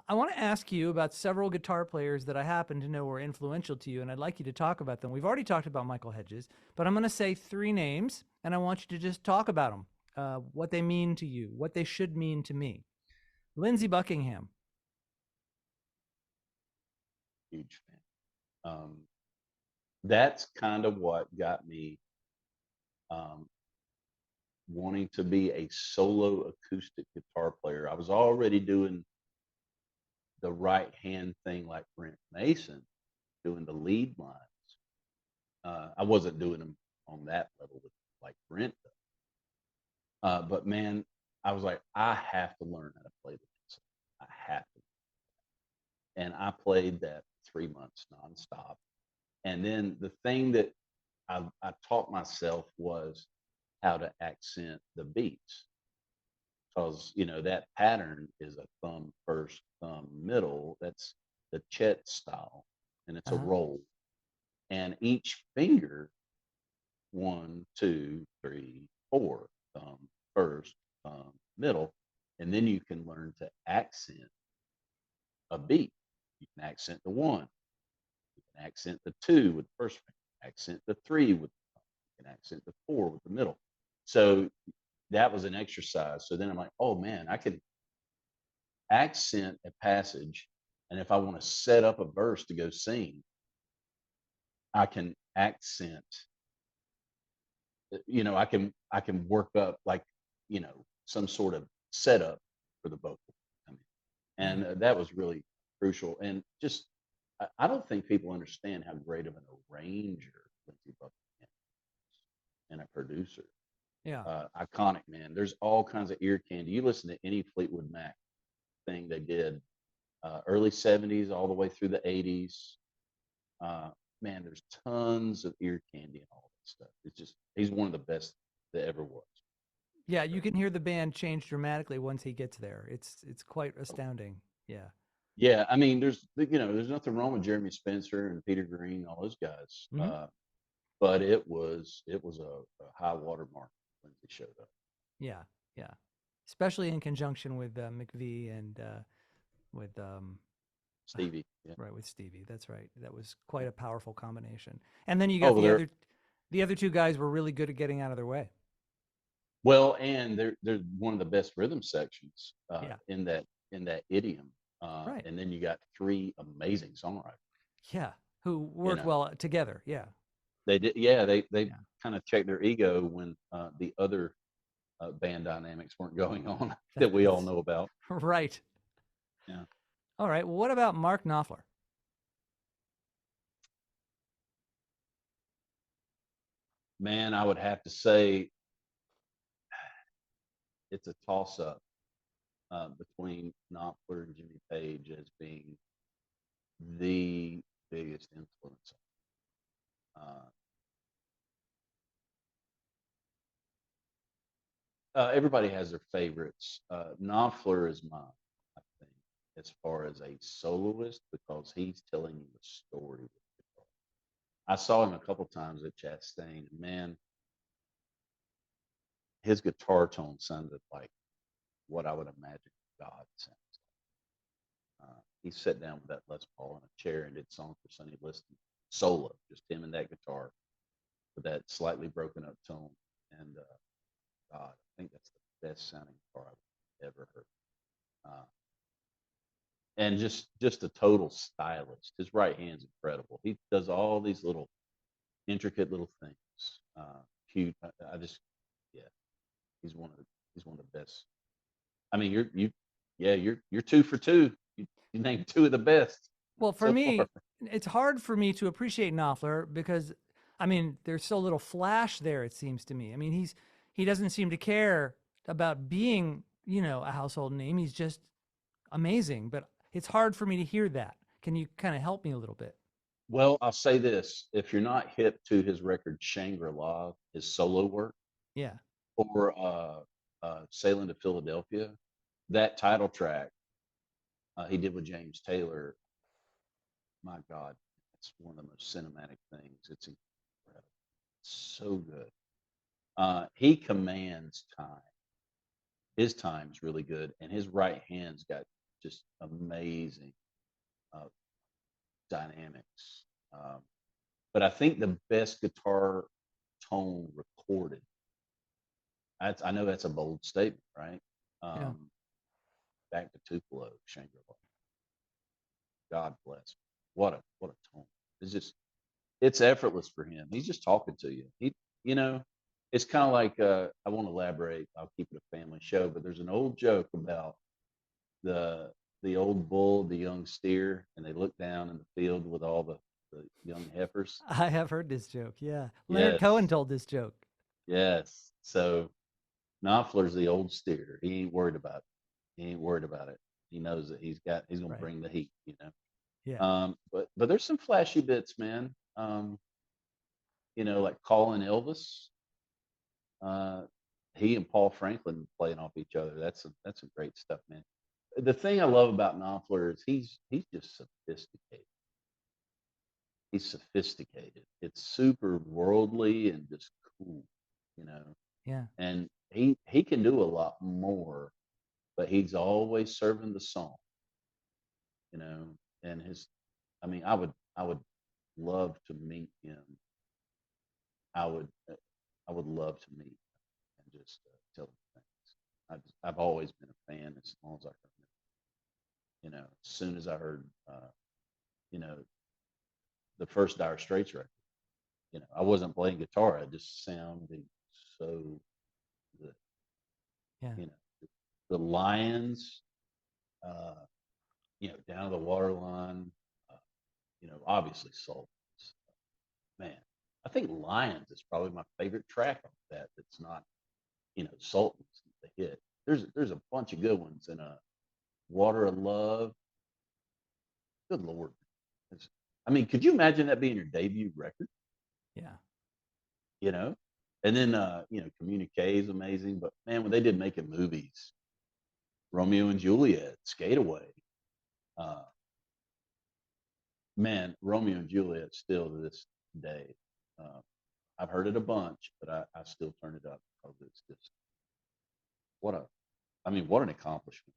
I want to ask you about several guitar players that I happen to know were influential to you, and I'd like you to talk about them. We've already talked about Michael Hedges, but I'm going to say three names, and I want you to just talk about them, what they mean to you, what they should mean to me. Lindsey Buckingham. Huge fan. That's kind of what got me um, wanting to be a solo acoustic guitar player. I was already doing the right hand thing like Brent Mason, doing the lead lines. I wasn't doing them on that level with like Brent. But man, I was like, I have to learn how to play the pencil. I have to. And I played that 3 months nonstop. And then the thing that I taught myself was how to accent the beats, because that pattern is a thumb first, thumb middle. That's the Chet style, and it's a Uh-huh. roll. And each finger, one, two, three, four, thumb first, thumb middle, and then you can learn to accent a beat. You can accent the one, you can accent the two with the first finger, accent the three with the thumb, you can accent the four with the middle. So that was an exercise. So then I'm like, oh man, I can accent a passage. And if I want to set up a verse to go sing, I can accent, I can work up like, some sort of setup for the vocal. I mean, Yeah. and that was really crucial. And just, I don't think people understand how great of an arranger Lindsey Buckingham is and a producer. Yeah. Iconic, man. There's all kinds of ear candy. You listen to any Fleetwood Mac thing they did, early 70s all the way through the 80s. Uh, Man, there's tons of ear candy and all that stuff. It's just, he's one of the best that ever was. Yeah, you can hear the band change dramatically once he gets there. It's quite astounding. Yeah. Yeah, I mean, there's nothing wrong with Jeremy Spencer and Peter Green, all those guys. Hmm. But it was a high water mark when they showed up. Yeah. Yeah. Especially in conjunction with McVie and with Stevie, yeah, right, with Stevie. That's right. That was quite a powerful combination. And then you oh got well, they're the other two guys were really good at getting out of their way. and they're one of the best rhythm sections Yeah. in that idiom. Right. And then you got three amazing songwriters. Yeah. Who You worked know, well together. Yeah. they did, yeah, they Yeah. kind of checked their ego when the other band dynamics weren't going on that we all That's know about. right. Yeah, All right. Well, what about Mark Knopfler? man, I would have to say it's a toss up between Knopfler and Jimmy Page as being the biggest influence. Uh, Everybody has their favorites. Knopfler is mine, I think, as far as a soloist, because he's telling you a story with guitar. I saw him a couple times at Chastain, and man, his guitar tone sounded like what I would imagine God sounds like. He sat down with that Les Paul in a chair and did songs for Sonny Liston solo, just him and that guitar with that slightly broken up tone. And God, I think that's the best sounding guitar I've ever heard. Uh, and just a total stylist. His right hand's incredible. He does all these little intricate little things. Cute. I just, yeah, he's one of the best. I mean, you're two for two. You named two of the best Well, for so far. me, it's hard for me to appreciate Knopfler because, I mean, there's so little flash there. It seems to me. I mean, he doesn't seem to care about being, a household name. He's just amazing. But it's hard for me to hear that. Can you kind of help me a little bit? Well, I'll say this: if you're not hip to his record Shangri La, his solo work, Yeah. or Sailing to Philadelphia, that title track he did with James Taylor, my God, it's one of the most cinematic things. It's incredible. So good. He commands time. His time's really good, and his right hand's got just amazing uh, dynamics. Um, but I think the best guitar tone recorded. I know that's a bold statement, right? Yeah. Um, back to Tupelo, Shangri-La. God bless. What a tone. It's just it's effortless for him. He's just talking to you. You know, it's kind of like I won't elaborate. I'll keep it a family show, but there's an old joke about the the old bull, the young steer, and they look down in the field with all the young heifers. I have heard this joke. Yeah. Leonard Cohen Yes, told this joke. yes. So Knopfler's the old steer. He ain't worried about it. He ain't worried about it. He knows that he's gonna Right. bring the heat, you know. Yeah. But there's some flashy bits, man. Like calling Elvis. Uh, he and Paul Franklin playing off each other. That's some great stuff, man. The thing I love about Knopfler is he's just sophisticated. He's sophisticated. It's super worldly and just cool, you know. Yeah. And he can do a lot more, but he's always serving the song, you know. And I mean, I would love to meet him. I would I would love to meet and just tell him things. I've always been a fan as long as I can remember. As soon as I heard, you know, the first Dire Straits record, I wasn't playing guitar. I just sounded so good. Yeah. You know, the Lions, uh, down to the waterline, uh, obviously Soul. Man, I think Lions is probably my favorite track on that. That's not, Sultan's the hit. There's a bunch of good ones and Water of Love. Good Lord. I mean, could you imagine that being your debut record? Yeah. You know, and then Communique is amazing. But man, when they did making movies, Romeo and Juliet, Skate Away, uh, man, Romeo and Juliet still to this day. Uh, I've heard it a bunch, but I still turn it up because it's just what a, I mean, what an accomplishment.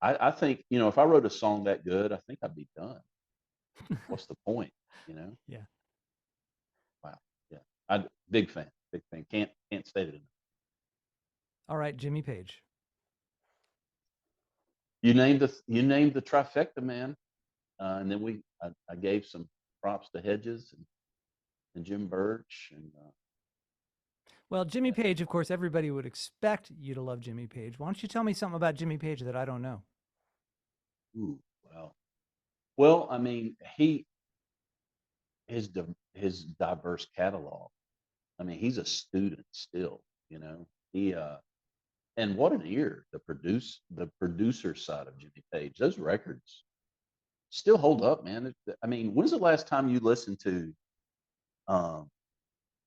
I think if I wrote a song that good, I think I'd be done. What's the point? You know? Yeah. Wow. Yeah. I big fan. Big fan. Can't state it enough. All right, Jimmy Page. You named the trifecta, man. And then I gave some props to Hedges and Jim Birch and Well, Jimmy Page, of course, everybody would expect you to love Jimmy Page. Why don't you tell me something about Jimmy Page that I don't know? ooh, wow. Well, I mean, his diverse catalog. I mean, he's a student still. He and what an ear the producer side of Jimmy Page. Those records still hold up, man. I mean, when's the last time you listened to um,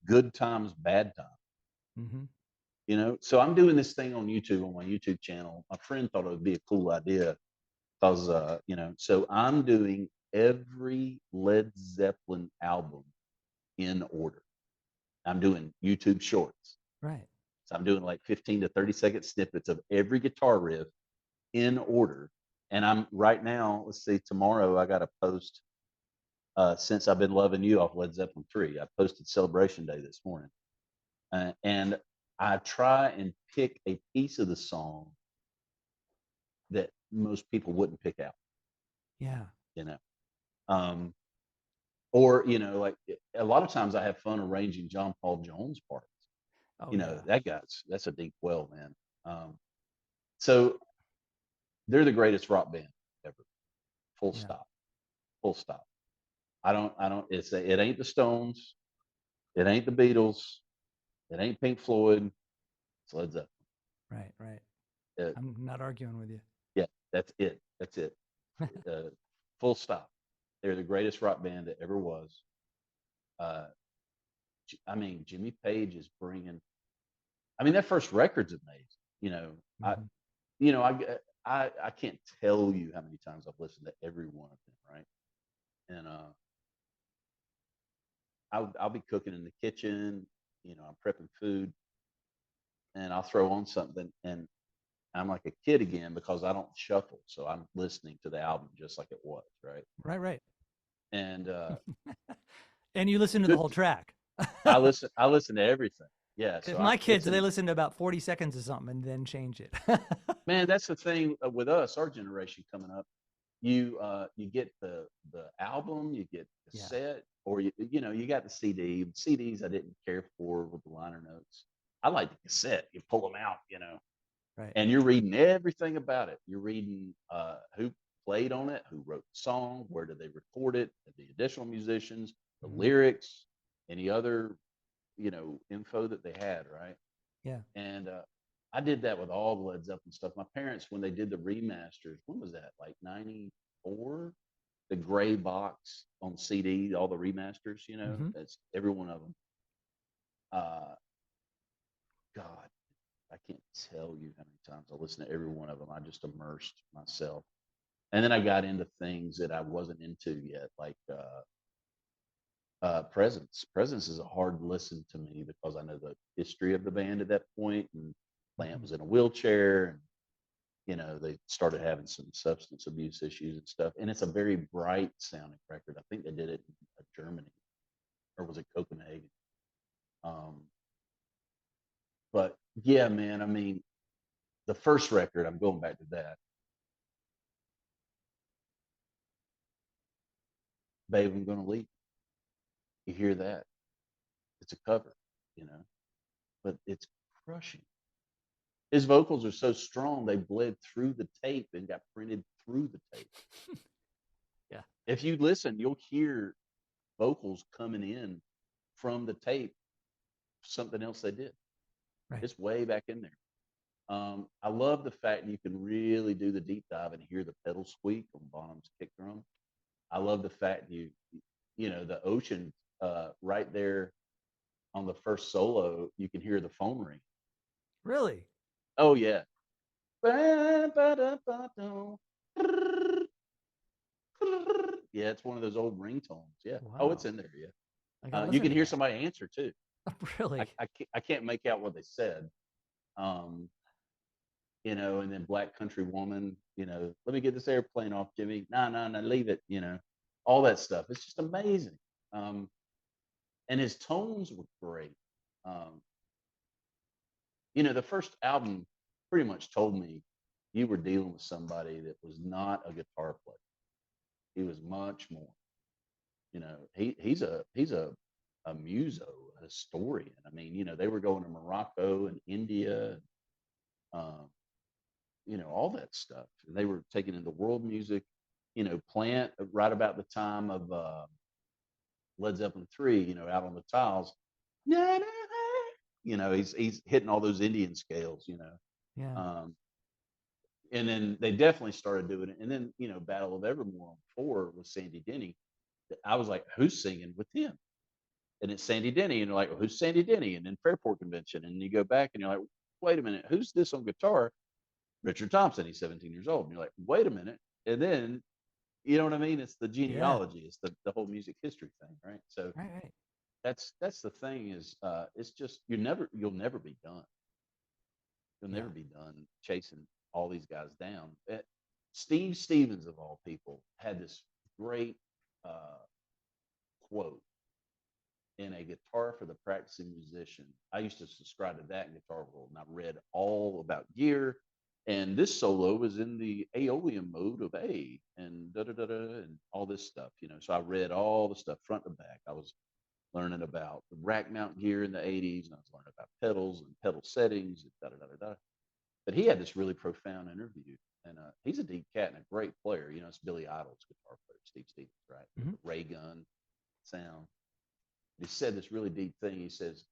Good Times, Bad Times? Hmm. So I'm doing this thing on YouTube on my YouTube channel. My friend thought it would be a cool idea because so I'm doing every Led Zeppelin album in order. I'm doing YouTube shorts. Right. So I'm doing like 15 to 30-second snippets of every guitar riff in order. And I'm right now, let's see, tomorrow I got to post Since I've Been Loving You off Led Zeppelin 3. I posted Celebration Day this morning. And I try and pick a piece of the song that most people wouldn't pick out, Yeah. you know. Um, or, like a lot of times I have fun arranging John Paul Jones parts. Oh, yeah. That's a deep well, man. So they're the greatest rock band ever. Full Yeah. stop. Full stop. It ain't the Stones. It ain't the Beatles. It ain't Pink Floyd. It's Led Zeppelin. Right. Right. Uh, I'm not arguing with you. yeah, that's it. That's it. Uh, Full stop. They're the greatest rock band that ever was. Uh, I mean, Jimmy Page is bringing. I mean, that first record's amazing. You know, I, Hmm. you know, I can't tell you how many times I've listened to every one of them, right? And I'll be cooking in the kitchen. I'm prepping food, and I'll throw on something, and I'm like a kid again because I don't shuffle. So I'm listening to the album just like it was, right? Right, right. And And you listen to the good whole track. I listen to everything. Yeah, Because so my it's kids, they an listen to about 40 seconds of something and then change it. man, that's the thing with us, our generation coming up. You get the album, you get the Yeah, cassette, or you got the CD. CDs I didn't care for with the liner notes. I like the cassette. You pull them out, right. and you're reading everything about it. You're reading who played on it, who wrote the song, where did they record it, the additional musicians, the Hmm. lyrics, any other info that they had, right? Yeah. And I did that with all the Led Zeppelin stuff. My parents, when they did the remasters, when was that? Like '94? The gray box on CD, all the remasters, Hmm. that's every one of them. Uh, God, I can't tell you how many times I listened to every one of them. I just immersed myself. And then I got into things that I wasn't into yet, like Presence. Presence is a hard listen to me because I know the history of the band at that point, and Plant Hmm. was in a wheelchair, and they started having some substance abuse issues and stuff. And it's a very bright sounding record. I think they did it in Germany, or was it Copenhagen? Um, but yeah, man, I mean, the first record, I'm going back to that. Babe, I'm gonna leave. You hear that? It's a cover, you know, but it's crushing. His vocals are so strong they bled through the tape and got printed through the tape. Yeah. If you listen, you'll hear vocals coming in from the tape, something else they did. Right. It's way back in there. I love the fact you can really do the deep dive and hear the pedal squeak on Bonham's kick drum. I love the fact the ocean right there on the first solo, you can hear the phone ring. Really? Oh yeah. Yeah, it's one of those old ringtones. Yeah. Oh, it's Wow. in there. Yeah. I gotta You listen can to hear that. somebody answer too. Really? I can't make out what they said. Um, and then Black Country Woman, let me get this airplane off, Jimmy. No, no, no, leave it, all that stuff. It's just amazing. Um, and his tones were great. Um, the first album pretty much told me you were dealing with somebody that was not a guitar player. He was much more. He's a muso, a historian. I mean, they were going to Morocco and India, um, all that stuff. And they were taking into world music. Plant right about the time of Led Zeppelin 3, out on the tiles. He's hitting all those Indian scales. Yeah. Um, and then they definitely started doing it. And then Battle of Evermore on 4 with Sandy Denny. I was like, who's singing with him? And it's Sandy Denny, and you're like, well, who's Sandy Denny? And then Fairport Convention, and you go back and you're like, wait a minute, who's this on guitar? Richard Thompson. He's 17 years old, and you're like, wait a minute. And then you know what I mean? It's the Yeah. genealogy. It's the whole music history thing, right? So Right, right. that's the thing is it's just you'll never be done. You'll Yeah. never be done chasing all these guys down. Steve Stevens of all people had this great uh, quote in A Guitar for the Practicing Musician. I used to subscribe to that in Guitar World, and I read all about gear. And this solo was in the Aeolian mode of A, and da da da da, and all this stuff. So I read all the stuff front to back. I was learning about the rack mount gear in the '80s, and I was learning about pedals and pedal settings, and da da da da da. But he had this really profound interview, and he's a deep cat and a great player. It's Billy Idol's guitar player, Steve Stevens, right, with Hmm. the ray gun sound. He said this really deep thing. He says,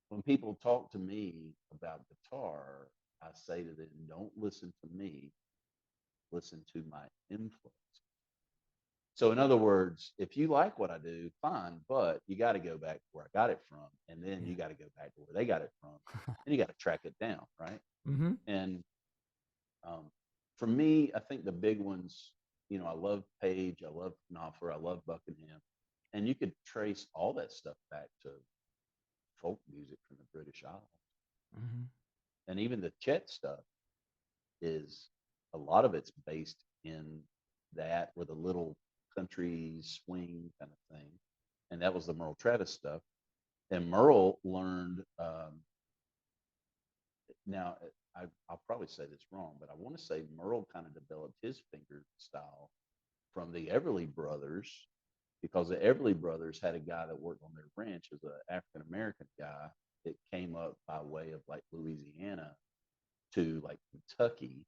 when people talk to me about guitar, I say to them, don't listen to me, listen to my influence. So, in other words, if you like what I do, fine, but you got to go back to where I got it from, and then Yeah. you got to go back to where they got it from, and you got to track it down, right? Hmm. And um, for me, I think the big ones, I love Page, I love Knopfler, I love Buckingham, and you could trace all that stuff back to folk music from the British Isles. Hmm. And even the Chet stuff is a lot of it's based in that with a little country swing kind of thing. And that was the Merle Travis stuff. And Merle learned, now I'll probably say this wrong, but I want to say Merle kind of developed his finger style from the Everly Brothers, because the Everly Brothers had a guy that worked on their ranch as an African American guy that came up by way of like Louisiana to like Kentucky,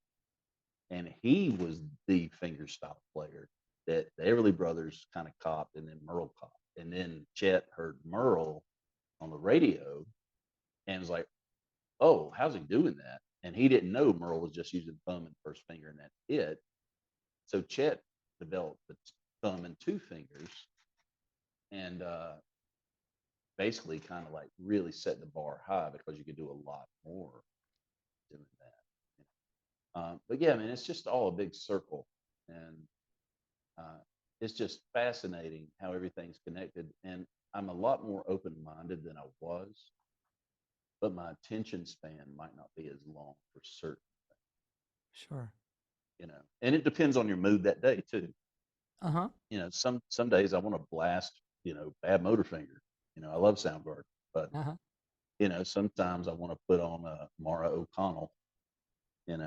and he was the fingerstyle player that the Everly Brothers kind of copped, and then Merle copped, and then Chet heard Merle on the radio and was like, "Oh, how's he doing that?" And he didn't know Merle was just using thumb and first finger, and that's it. So Chet developed the thumb and two fingers, and basically kind of like really set the bar high because you could do a lot more doing that. But yeah, I mean, it's just all a big circle, and uh, it's just fascinating how everything's connected. And I'm a lot more open-minded than I was, but my attention span might not be as long for certain, Sure. And it depends on your mood that day too. Uh-huh. Some days I want to blast, Bad Motor Finger. I love Soundgarden, but Uh-huh. sometimes I want to put on a Mara O'Connell, and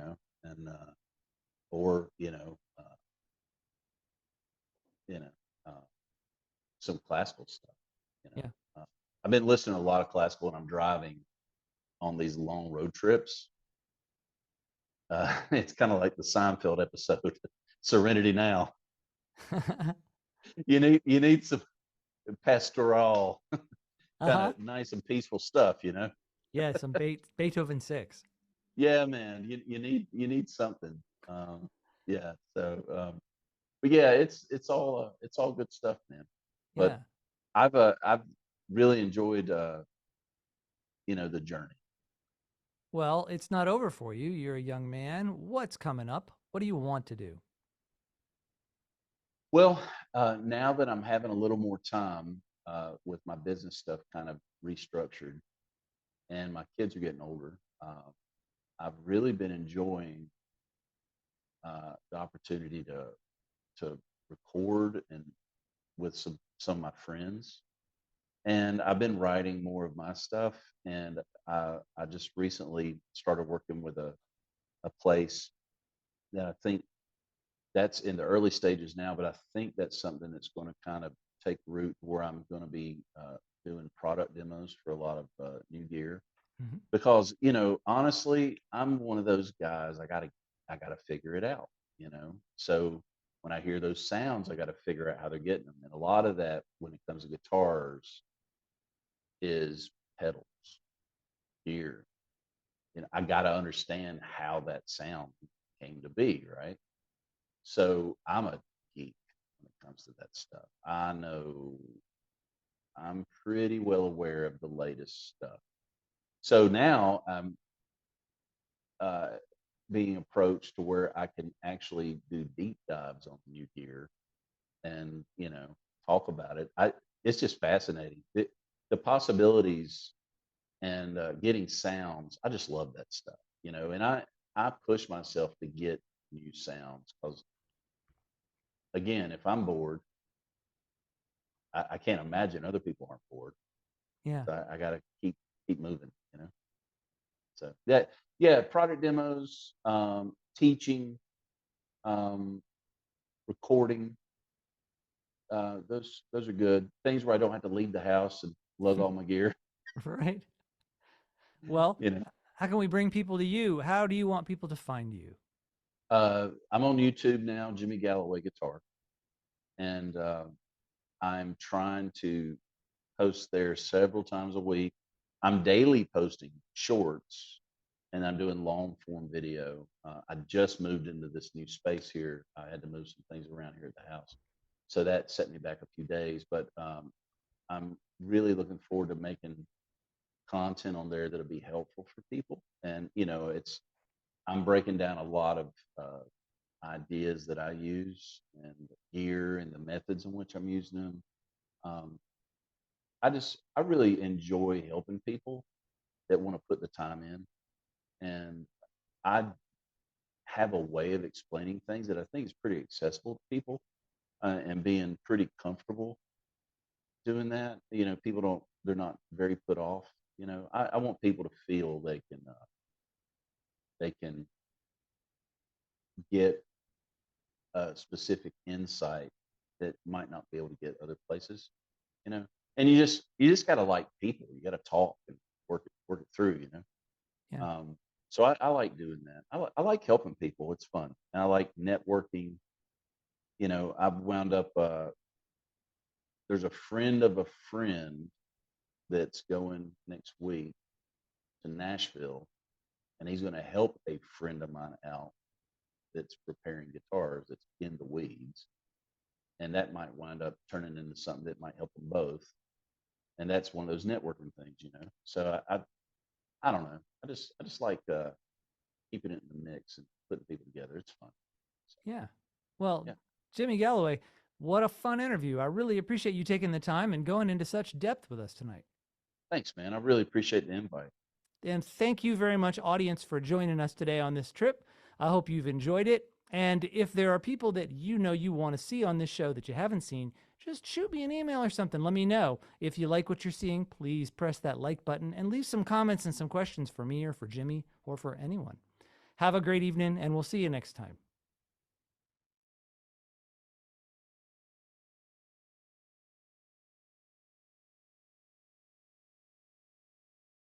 or you know, uh, some classical stuff. You Yeah. know, I've been listening to a lot of classical when I'm driving on these long road trips. It's kind of like the Seinfeld episode, Serenity Now. You need some pastoral, kind Uh-huh. of nice and peaceful stuff. Yeah, some Beethoven 6. Yeah, man, you need something. Yeah, so but yeah, it's all good stuff, man. But Yeah. I've really enjoyed the journey. Well, it's not over for you. You're a young man. What's coming up? What do you want to do? Well, now that I'm having a little more time with my business stuff kind of restructured, and my kids are getting older, I've really been enjoying the opportunity to record and with some of my friends. And I've been writing more of my stuff, and I just recently started working with a place that I think that's in the early stages now, but I think that's something that's going to kind of take root where I'm going to be doing product demos for a lot of new gear. Mhm. Because honestly, I'm one of those guys. I gotta figure it out. So when I hear those sounds, I got to figure out how they're getting them. And a lot of that, when it comes to guitars, is pedals, gear. I got to understand how that sound came to be, right? So I'm a geek when it comes to that stuff. I'm pretty well aware of the latest stuff. So now I'm uh, being approached to where I can actually do deep dives on new gear and talk about it. It's just fascinating. The possibilities and getting sounds. I just love that stuff. And I push myself to get new sounds because again, if I'm bored, I can't imagine other people aren't bored. Yeah. So I got to keep moving. So yeah, product demos, teaching, um, recording. Those are good things where I don't have to leave the house and lug all my gear. Right. Well, You know, how can we bring people to you? How do you want people to find you? I'm on YouTube now, Jimmy Galloway Guitar, and I'm trying to post there several times a week. I'm daily posting shorts, and I'm doing long form video. I just moved into this new space here. I had to move some things around here at the house, so that set me back a few days. But I'm really looking forward to making content on there that'll be helpful for people. And I'm breaking down a lot of ideas that I use and gear and the methods in which I'm using them. Um, I really enjoy helping people that want to put the time in. And I have a way of explaining things that I think is pretty accessible to people, and being pretty comfortable doing that. People they're not very put off. I want people to feel they can get a specific insight that might not be able to get other places. You know, and you just got to like people. You got to talk and work it through. Yeah. So I like doing that. I like helping people. It's fun, and I like networking. I've wound up. There's a friend of a friend that's going next week to Nashville, and he's going to help a friend of mine out that's preparing guitars. That's in the weeds, and that might wind up turning into something that might help them both. And that's one of those networking things. So I don't know. I just like keeping it in the mix and putting people together. It's fun. So, Yeah. Well, yeah. Jimmy Galloway, what a fun interview. I really appreciate you taking the time and going into such depth with us tonight. Thanks, man. I really appreciate the invite. And thank you very much, audience, for joining us today on this trip. I hope you've enjoyed it. And if there are people that you want to see on this show that you haven't seen, just shoot me an email or something. Let me know. If you like what you're seeing, please press that like button and leave some comments and some questions for me or for Jimmy or for anyone. Have a great evening, and we'll see you next time.